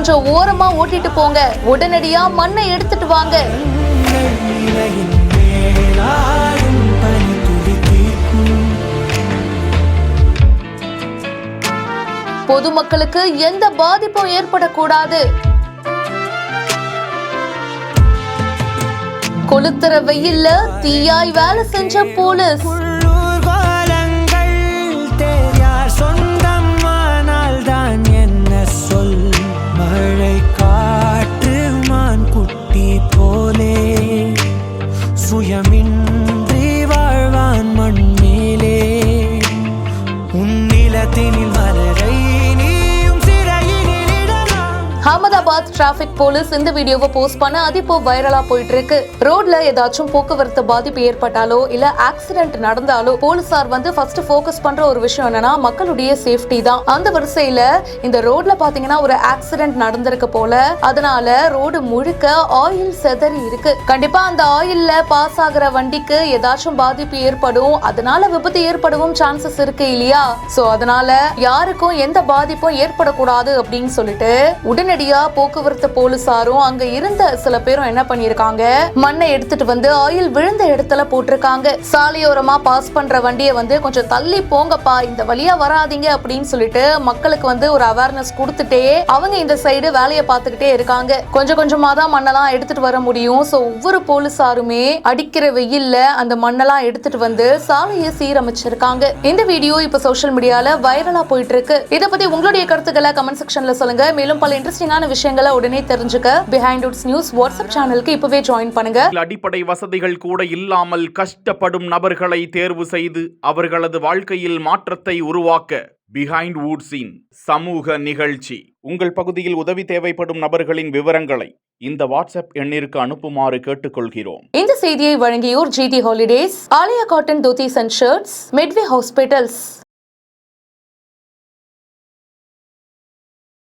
கொஞ்சம் ஓரமா ஓட்டிட்டு போங்க, உடனடியா மண்ணை எடுத்துட்டு வாங்க. பொதுமக்களுக்கு எந்த பாதிப்பும் ஏற்படக்கூடாது. கொளுத்துற வெயில்ல தீயாய் வேலை செஞ்ச போலீஸ். மழை காற்று மான் குட்டி போலே சுயமின்றி வாழ்வான் மண் மேலே உன்னிலத்தினில் மலரை நீயும் சிறையினில் இடலாம். அகமதாபாத் டிராபிக் போலீஸ் இந்த வீடியோவை போஸ்ட் பண்ண அது இப்போ வைரலா போயிட்டு இருக்கு. ரோட்ல ஏதாச்சும் போக்குவரத்து பாதிப்பு ஏற்பட்டாலோ இல்ல ஆக்சிடென்ட் நடந்தாலோ போலீசார் ஃபர்ஸ்ட் ஃபோக்கஸ் பண்ற ஒரு விஷயம் என்னன்னா மக்களுடைய சேஃப்டி தான். அந்த வரிசையில இந்த ரோட்ல பாத்தீங்கன்னா ஒரு ஆக்சிடென்ட் நடந்திருக்கு போல. அதனால ரோடு முழுக்க ஆயில் செதறி இருக்கு. கண்டிப்பா அந்த ஆயில்ல பாஸ் ஆகுற வண்டிக்கு ஏதாச்சும் பாதிப்பு ஏற்படும், அதனால விபத்து ஏற்படவும் சான்சஸ் இருக்கு இல்லையா? சோ அதனால யாருக்கும் எந்த பாதிப்பும் ஏற்படக்கூடாது அப்படின்னு சொல்லிட்டு உடனடியா போக்குவரத்து போலீசாரும் அங்க இருந்த சில பேரும் என்ன பண்ணிருக்காங்க, மண்ணை எடுத்துட்டு வந்து ஆயில் விழுந்த இடத்துல போட்டிருக்காங்க. சாலையோரமா பாஸ் பண்ற வண்டியை கொஞ்சம் தள்ளி போங்கப்பா, இந்த வழியா வராதீங்க அப்படின்னு சொல்லிட்டு மக்களுக்கு ஒரு அவேர்னஸ் கொடுத்துட்டே அவங்க இந்த சைடு வேலையை பார்த்துக்கிட்டே இருக்காங்க. கொஞ்சம் கொஞ்சமா தான் மண்ணெல்லாம் எடுத்துட்டு வர முடியும். சோ ஒவ்வொரு போலீசாருமே அடிக்கிற வெயில்ல அந்த மண்ணெல்லாம் எடுத்துட்டு வந்து சாலையை சீரமைச்சிருக்காங்க. இந்த வீடியோ இப்ப சோஷியல் மீடியால வைரலா போயிட்டு இருக்கு. இத பத்தி உங்களுடைய கருத்துக்களை கமெண்ட் செக்ஷன்ல சொல்லுங்க. மேலும் பல இன்ட்ரெஸ்டிங்கான விஷயங்களை உடனே தெரிஞ்சுக்க பிஹைண்ட் வுட்ஸ் நியூஸ் வாட்ஸ்அப் சேனலுக்கு இப்பவே ஜாயின் பண்ணுங்க. அடிப்படை வசதிகள் கூட இல்லாமல் கஷ்டப்படும் நபர்களை தேர்வு செய்து அவர்களது வாழ்க்கையில் மாற்றத்தை உருவாக்க பிஹைண்ட் வுட்ஸின் சமூக நிகழ்ச்சி. உங்கள் பகுதியில் உதவி தேவைப்படும் நபர்களின் விவரங்களை இந்த வாட்ஸ்அப் எண்ணிற்கு அனுப்புமாறு கேட்டுக்கொள்கிறோம். இந்த செய்தியை வழங்கியோர் GT Holidays, Aalaya cotton dhotis and shirts, Midway hospitals.